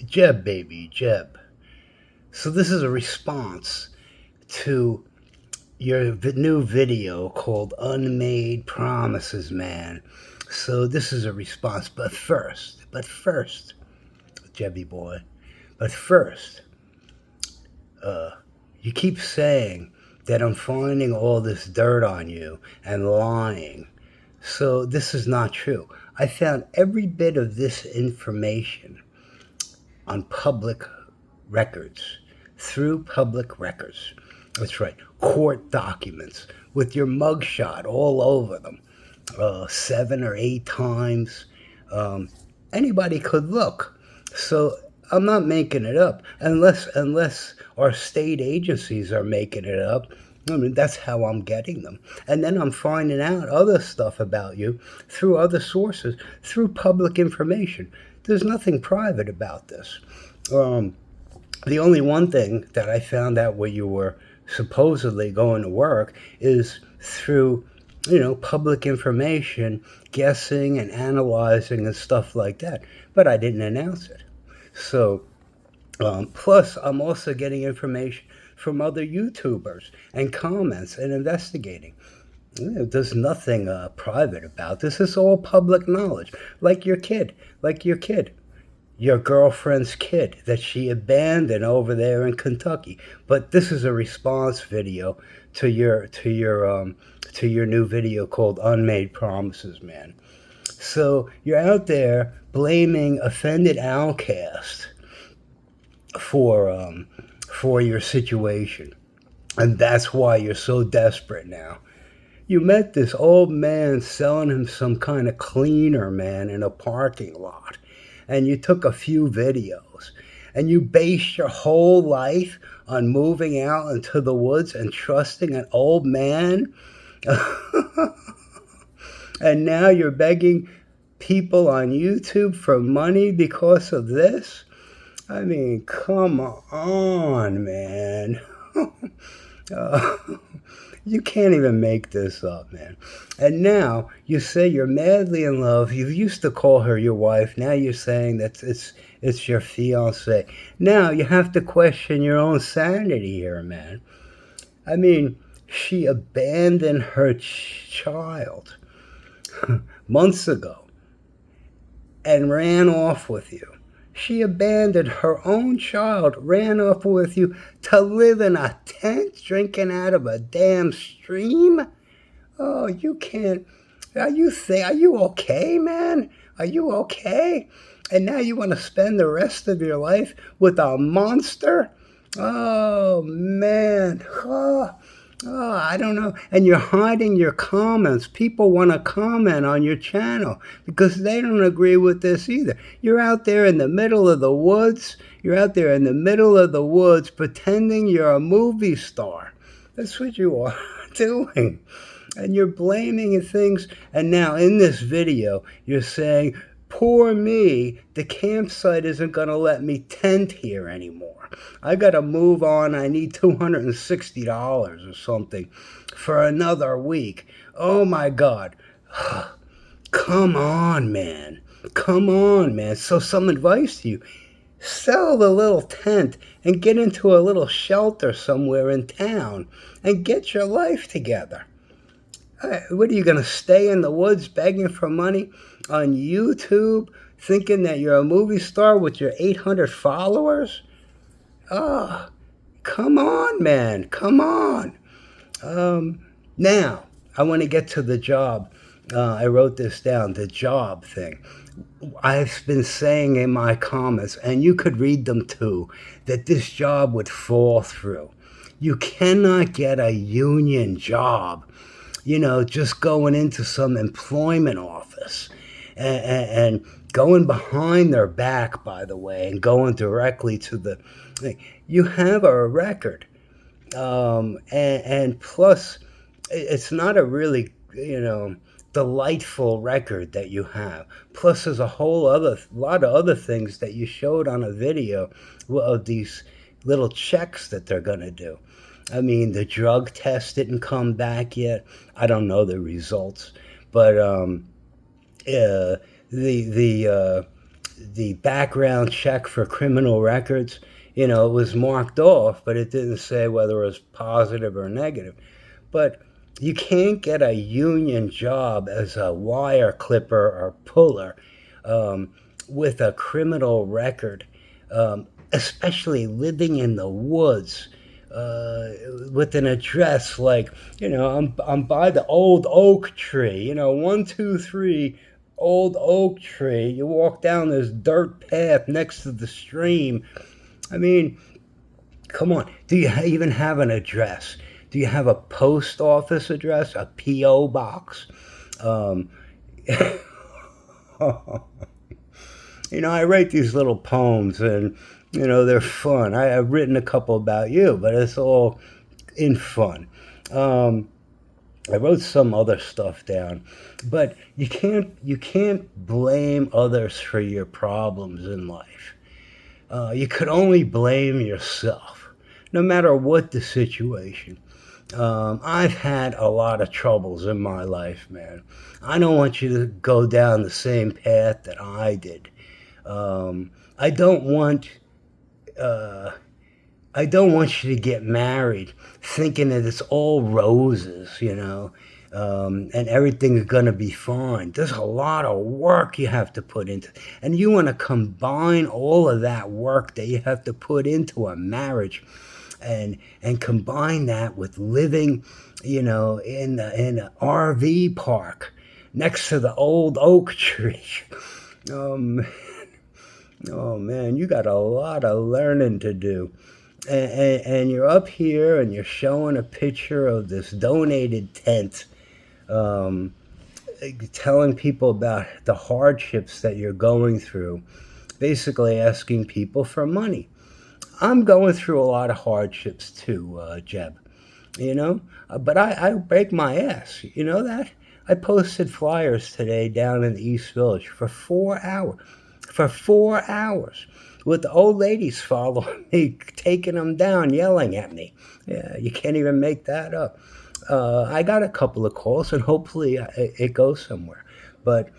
Jeb, baby, Jeb. So this is a response to your new video called Unmade Promises, man. So this is a response, but first, Jebby boy, but first, uh, you keep saying that I'm finding all this dirt on you and lying. So this is not true. I found every bit of this information on public records, through public records. That's right, court documents with your mugshot all over them, 7 or 8 times. Um, Anybody could look. So I'm not making it up, unless our state agencies are making it up. I mean, that's how I'm getting them. And then I'm finding out other stuff about you through other sources, through public information. There's nothing private about this. Um, the only one thing that I found out where you were supposedly going to work is through, public information, guessing and analyzing and stuff like that. But I didn't announce it. So, plus, I'm also getting information from other YouTubers and comments and investigating. There's nothing private about this. It's all public knowledge. Like your kid, your girlfriend's kid that she abandoned over there in Kentucky. But this is a response video to your new video called Unmade Promises, man. So you're out there blaming offended Outcast for for your situation, and that's why you're so desperate now. You met this old man selling him some kind of cleaner, man, in a parking lot. And you took a few videos. And you based your whole life on moving out into the woods and trusting an old man. And now you're begging people on YouTube for money because of this? I mean, come on, man. uh, You can't even make this up, man. And now you say you're madly in love. You used to call her your wife. Now you're saying that it's your fiance. Now you have to question your own sanity here, man. I mean, she abandoned her child months ago and ran off with you. She abandoned her own child, ran off with you to live in a tent drinking out of a damn stream? Oh, you can't. Are you okay, man? Are you okay? And now you want to spend the rest of your life with a monster? Oh, man. I don't know. And you're hiding your comments. People want to comment on your channel because they don't agree with this either. You're out there in the middle of the woods. You're out there in the middle of the woods pretending you're a movie star. That's what you are doing. And you're blaming things. And now in this video, you're saying, poor me, the campsite isn't going to let me tent here anymore. I got to move on. I need $260 or something for another week. Oh my God. Come on, man. Come on, man. So some advice to you. Sell the little tent and get into a little shelter somewhere in town and get your life together. What are you going to stay in the woods begging for money on YouTube, thinking that you're a movie star with your 800 followers? Oh, come on, man. Come on. Now, I want to get to the job. I wrote this down, the job thing. I've been saying in my comments, and you could read them too, that this job would fall through. You cannot get a union job, just going into some employment office and going behind their back, by the way, and going directly to the thing. You have a record. And plus, it's not a really, delightful record that you have. Plus, there's a whole other lot of other things that you showed on a video of these little checks that they're going to do. I mean, the drug test didn't come back yet. I don't know the results, but the the background check for criminal records, you know, it was marked off, but it didn't say whether it was positive or negative. But you can't get a union job as a wire clipper or puller um, with a criminal record, especially living in the woods. With an address like, you know, I'm by the old oak tree, you know, 123 old oak tree. You walk down this dirt path next to the stream. I mean, come on. Do you even have an address? Do you have a post office address, a P.O. box? Um, you know, I write these little poems and, you know, they're fun. I've written a couple about you, but it's all in fun. Um, I wrote some other stuff down, but you can't blame others for your problems in life. You could only blame yourself, no matter what the situation. I've had a lot of troubles in my life, man. I don't want you to go down the same path that I did. I don't want uh, I don't want you to get married thinking that it's all roses, you know, and everything's going to be fine. There's a lot of work you have to put into, and you want to combine all of that work that you have to put into a marriage, and combine that with living, you know, in an RV park next to the old oak tree. Um, oh man, you got a lot of learning to do. And you're up here and you're showing a picture of this donated tent, um, telling people about the hardships that you're going through, basically asking people for money. I'm going through a lot of hardships too, Jeb, you know, but I break my ass. You know that? I posted flyers today down in the East Village for 4 hours. For 4 hours. With the old ladies following me, taking them down, yelling at me. Yeah, you can't even make that up. I got a couple of calls, and hopefully it goes somewhere. But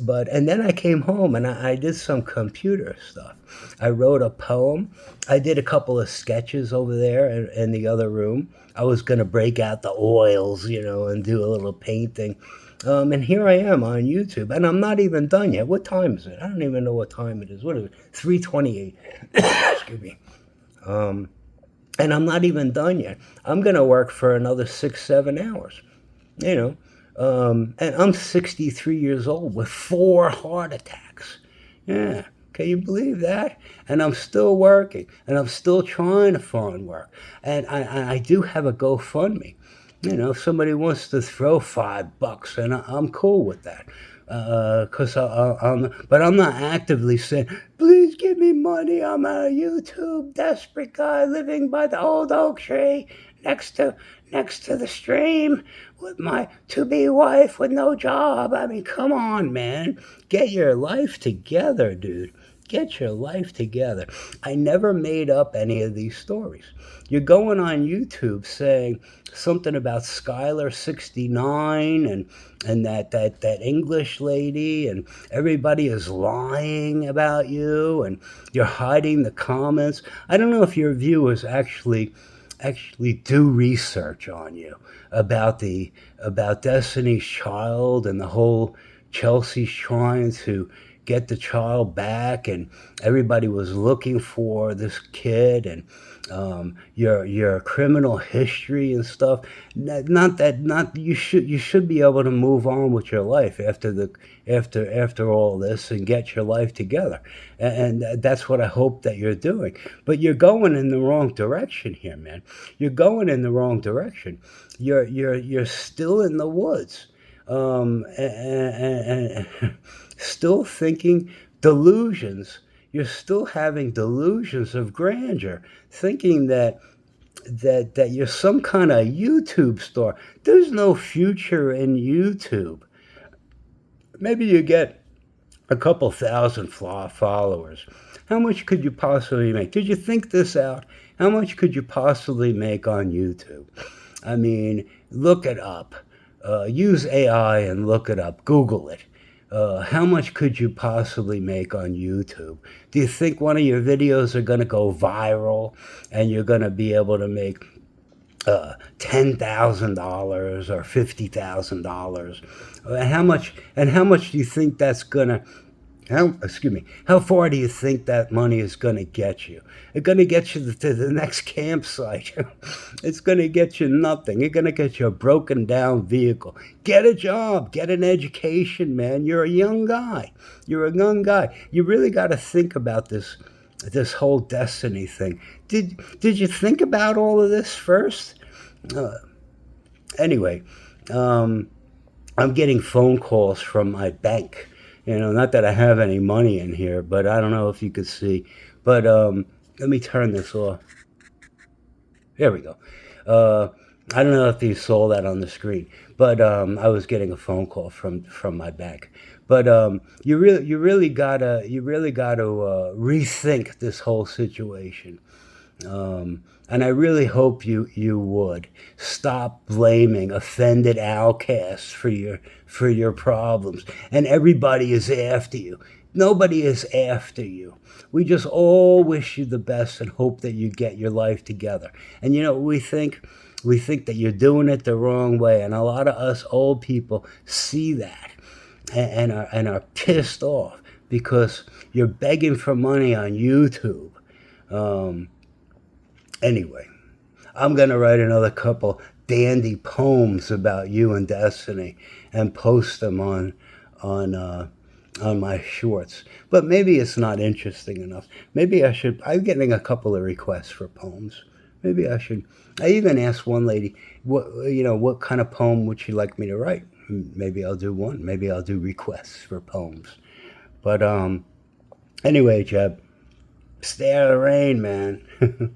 and then I came home and I did some computer stuff. I wrote a poem. I did a couple of sketches over there in the other room. I was going to break out the oils, you know, and do a little painting. And here I am on YouTube, and I'm not even done yet. What time is it? I don't even know what time it is. What is it? 3:28. Excuse me. Um, and I'm not even done yet. I'm going to work for another 6, 7 hours. You know, and I'm 63 years old with 4 heart attacks. Yeah, can you believe that? And I'm still working, and I'm still trying to find work. And I do have a GoFundMe. You know, if somebody wants to throw $5, and I'm cool with that. Cause but I'm not actively saying, please give me money. I'm a YouTube desperate guy living by the old oak tree next to the stream with my to-be wife with no job. I mean, come on, man. Get your life together, dude. Get your life together. I never made up any of these stories. You're going on YouTube saying something about Skylar 69 and that English lady, and everybody is lying about you, and you're hiding the comments. I don't know if your viewers actually do research on you about Destiny's Child and the whole Chelsea's trying to get the child back, and everybody was looking for this kid, and your criminal history and stuff. Not you should be able to move on with your life after all this and get your life together, and that's what I hope that you're doing. But you're going in the wrong direction here, man. You're going in the wrong direction. You're still in the woods, and still thinking delusions. You're still having delusions of grandeur, thinking that you're some kind of YouTube star. There's no future in YouTube. Maybe you get a couple thousand followers. How much could you possibly make? Did you think this out? How much could you possibly make on YouTube? I mean, look it up. Use AI and look it up. Google it. how much could you possibly make on YouTube? Do you think one of your videos are going to go viral and you're going to be able to make $10,000 or $50,000? And how much do you think that's gonna how far do you think that money is going to get you? It's going to get you to the next campsite. It's going to get you nothing. It's going to get you a broken down vehicle. Get a job. Get an education, man. You're a young guy. You're a young guy. You really got to think about this whole destiny thing. Did you think about all of this first? Uh, anyway, I'm getting phone calls from my bank. Not that I have any money in here, but I don't know if you could see. But let me turn this off. There we go. Uh, I don't know if you saw that on the screen, but I was getting a phone call from my bank. But you really gotta rethink this whole situation. And I really hope you would stop blaming offended outcasts for your problems. And everybody is after you. Nobody is after you. We just all wish you the best and hope that you get your life together. And we think that you're doing it the wrong way. And a lot of us old people see that and are pissed off because you're begging for money on YouTube. Um, Anyway, I'm going to write another couple dandy poems about you and Destiny and post them on my shorts. But maybe it's not interesting enough. Maybe I should. I'm getting a couple of requests for poems. Maybe I should. I even asked one lady, what kind of poem would she like me to write? Maybe I'll do one. Maybe I'll do requests for poems. But anyway, Jeb, stay out of the rain, man.